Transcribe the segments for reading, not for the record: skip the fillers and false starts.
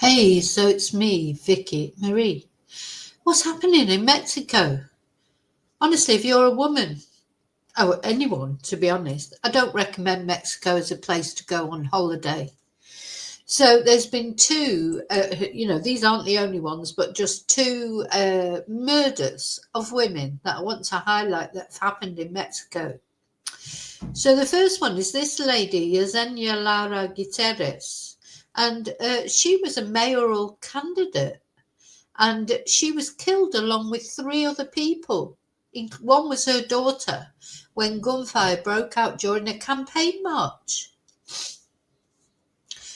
Hey, so it's me, Vicky Marie. What's happening in Mexico? Honestly, if you're a woman, or anyone, to be honest, I don't recommend Mexico as a place to go on holiday. So there's been two, these aren't the only ones, but just two murders of women that I want to highlight that's happened in Mexico. So the first one is this lady, Yesenia Lara Gutierrez, and she was a mayoral candidate and she was killed along with three other people. One was her daughter when gunfire broke out during a campaign march.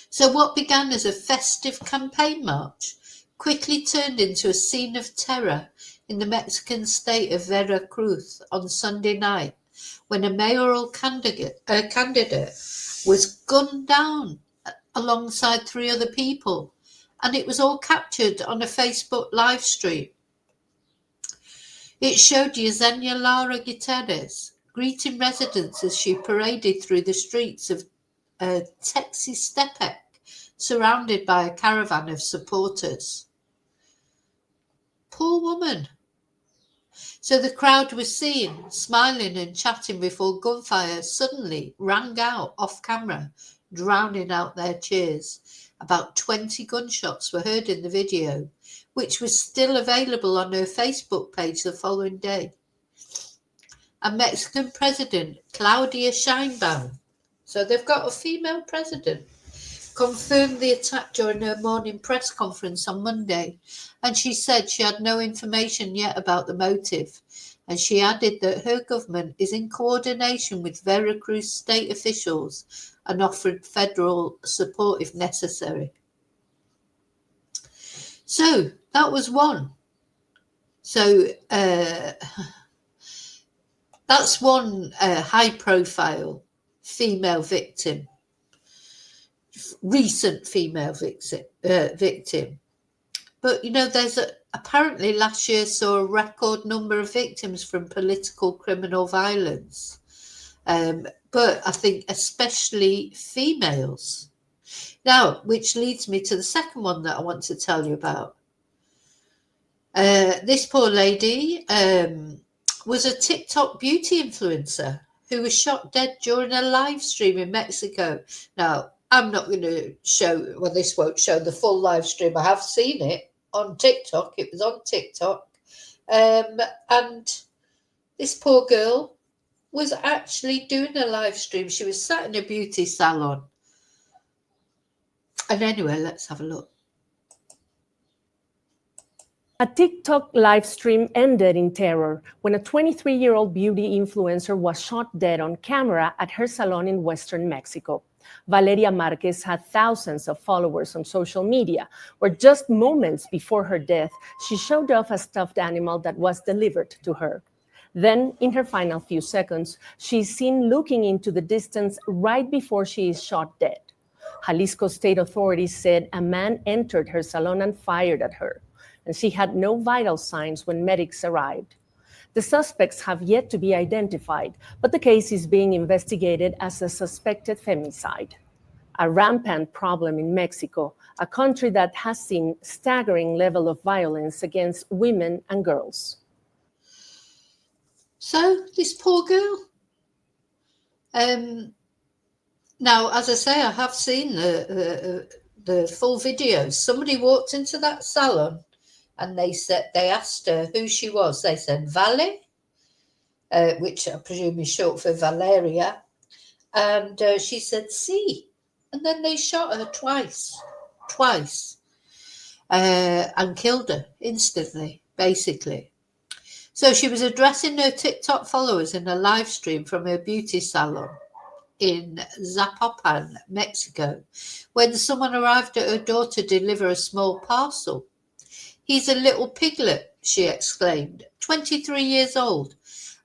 So, what began as a festive campaign march quickly turned into a scene of terror in the Mexican state of Veracruz on Sunday night when a mayoral candidate was gunned down alongside three other people, and it was all captured on a Facebook live stream. It showed Yesenia Lara Gutierrez greeting residents as she paraded through the streets of Texas-Stepec, surrounded by a caravan of supporters. Poor woman. So the crowd was seen smiling and chatting before gunfire suddenly rang out off camera, drowning out their cheers. About 20 gunshots were heard in the video, which was still available on her Facebook page the following day. And Mexican President Claudia Sheinbaum, so they've got a female president, confirmed the attack during her morning press conference on Monday, and she said she had no information yet about the motive. And she added that her government is in coordination with Veracruz state officials and offered federal support if necessary. So that was one. So that's one high-profile female victim. Recent female victim. But, there's apparently last year saw a record number of victims from political criminal violence. But I think especially females. Now, which leads me to the second one that I want to tell you about. This poor lady was a TikTok beauty influencer who was shot dead during a live stream in Mexico. Now, I'm not going to show, well, this won't show the full live stream. I have seen it on TikTok. It was on TikTok. And this poor girl was actually doing a live stream. She was sat in a beauty salon. And anyway, let's have a look. A TikTok live stream ended in terror when a 23-year-old beauty influencer was shot dead on camera at her salon in Western Mexico. Valeria Marquez had thousands of followers on social media, where just moments before her death, she showed off a stuffed animal that was delivered to her. Then, in her final few seconds, she is seen looking into the distance right before she is shot dead. Jalisco state authorities said a man entered her salon and fired at her, and she had no vital signs when medics arrived. The suspects have yet to be identified, but the case is being investigated as a suspected femicide. A rampant problem in Mexico, a country that has seen staggering level of violence against women and girls. So, this poor girl. Now, as I say, I have seen the full videos. Somebody walked into that salon and they asked her who she was. They said Vale, which I presume is short for Valeria. And she said, "Sí." And then they shot her twice, and killed her instantly, basically. So she was addressing her TikTok followers in a live stream from her beauty salon in Zapopan, Mexico, when someone arrived at her door to deliver a small parcel. "He's a little piglet," she exclaimed, 23 years old,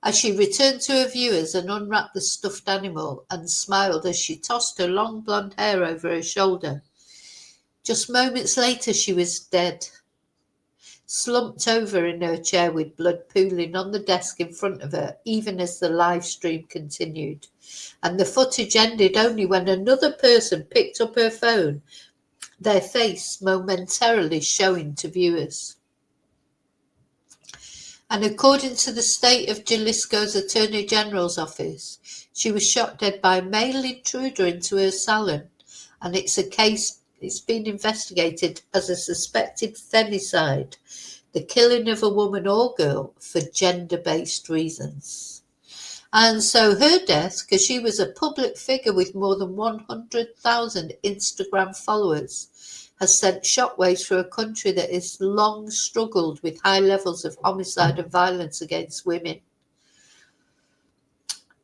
as she returned to her viewers and unwrapped the stuffed animal and smiled as she tossed her long blonde hair over her shoulder. Just moments later, she was dead, slumped over in her chair with blood pooling on the desk in front of her, even as the live stream continued. And the footage ended only when another person picked up her phone their face momentarily showing to viewers. And according to the state of Jalisco's Attorney General's office, she was shot dead by a male intruder into her salon, and it's been investigated as a suspected femicide, the killing of a woman or girl for gender-based reasons. And so her death, because she was a public figure with more than 100,000 Instagram followers, has sent shockwaves through a country that has long struggled with high levels of homicide and violence against women.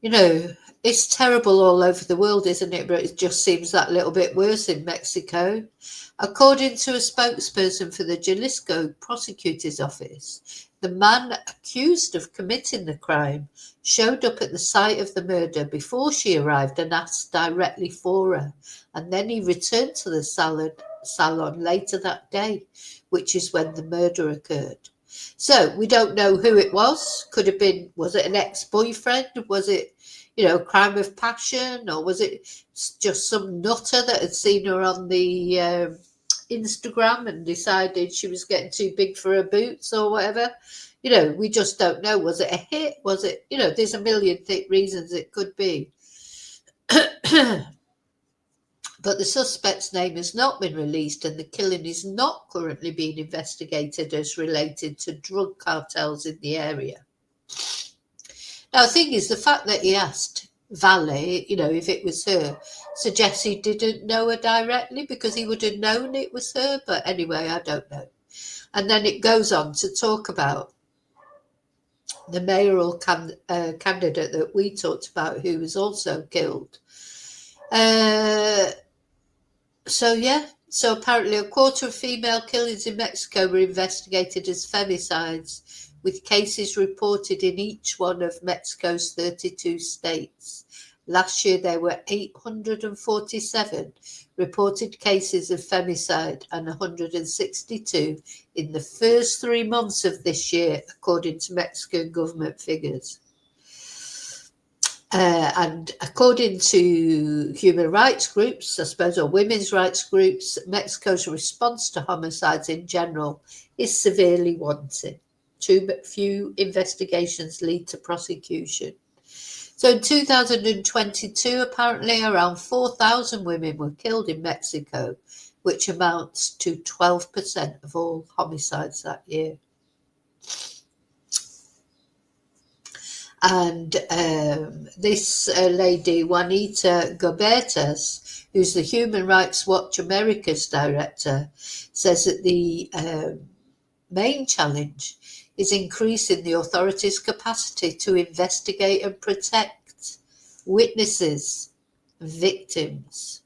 You know, it's terrible all over the world, isn't it? But it just seems that little bit worse in Mexico. According to a spokesperson for the Jalisco prosecutor's office, the man accused of committing the crime showed up at the site of the murder before she arrived and asked directly for her, and then he returned to the salon later that day, which is when the murder occurred. So we don't know who it was. Could have been, was it an ex-boyfriend? Was it, a crime of passion? Or was it just some nutter that had seen her on the Instagram and decided she was getting too big for her boots or whatever? We just don't know. Was it a hit? Was it, there's a million reasons it could be. But the suspect's name has not been released, and the killing is not currently being investigated as related to drug cartels in the area. Now, the thing is, the fact that he asked Valet, if it was her, suggests he didn't know her directly, because he would have known it was her. But anyway, I don't know. And then it goes on to talk about the mayoral candidate that we talked about, who was also killed. So apparently a quarter of female killings in Mexico were investigated as femicides, with cases reported in each one of Mexico's 32 states. Last year there were 847 reported cases of femicide and 162 in the first 3 months of this year, according to Mexican government figures. And according to human rights groups, I suppose, or women's rights groups, Mexico's response to homicides in general is severely wanting. Too few investigations lead to prosecution. So in 2022, apparently around 4,000 women were killed in Mexico, which amounts to 12% of all homicides that year. And this lady, Juanita Gobertas, who's the Human Rights Watch America's director, says that the main challenge is increasing the authorities' capacity to investigate and protect witnesses and victims.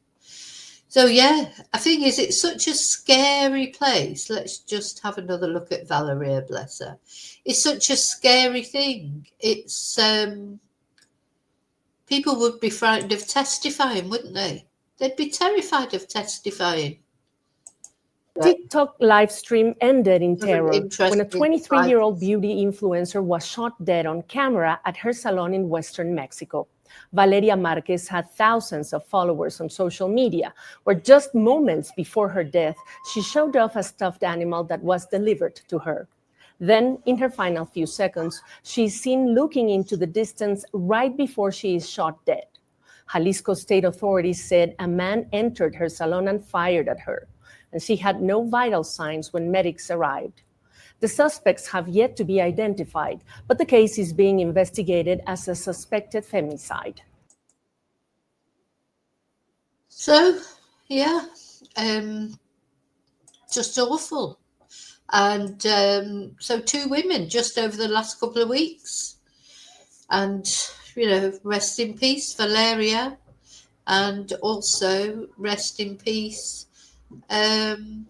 So, yeah, I think it's such a scary place. Let's just have another look at Valeria, bless her. It's such a scary thing. It's people would be frightened of testifying, wouldn't they? They'd be terrified of testifying. Tik-Tok live stream ended in terror when a 23-year-old beauty influencer was shot dead on camera at her salon in Western Mexico. Valeria Marquez had thousands of followers on social media, where just moments before her death, she showed off a stuffed animal that was delivered to her. Then, in her final few seconds, she is seen looking into the distance right before she is shot dead. Jalisco state authorities said a man entered her salon and fired at her, and she had no vital signs when medics arrived. The suspects have yet to be identified, but the case is being investigated as a suspected femicide. So, yeah, just awful. And so 2 women just over the last couple of weeks. And, rest in peace, Valeria. And also rest in peace, the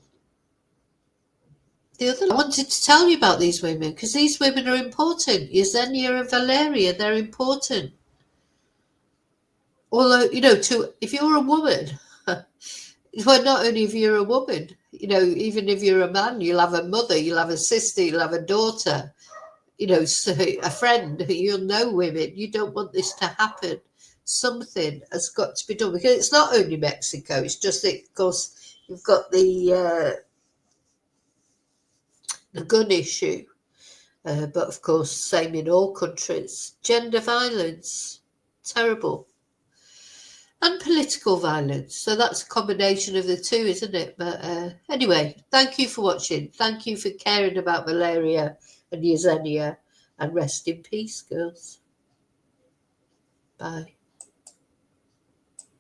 other. I wanted to tell you about these women because these women are important. Yesenia and Valeria, they're important. Although, if you're a woman, well, not only if you're a woman, even if you're a man, you'll have a mother, you'll have a sister, you'll have a daughter, so a friend, you'll know women. You don't want this to happen. Something has got to be done because it's not only Mexico. It's just that, of course, You've got the gun issue, but of course, same in all countries. Gender violence, terrible. And political violence. So that's a combination of the two, isn't it? But anyway, thank you for watching. Thank you for caring about malaria and Yersinia. And rest in peace, girls. Bye.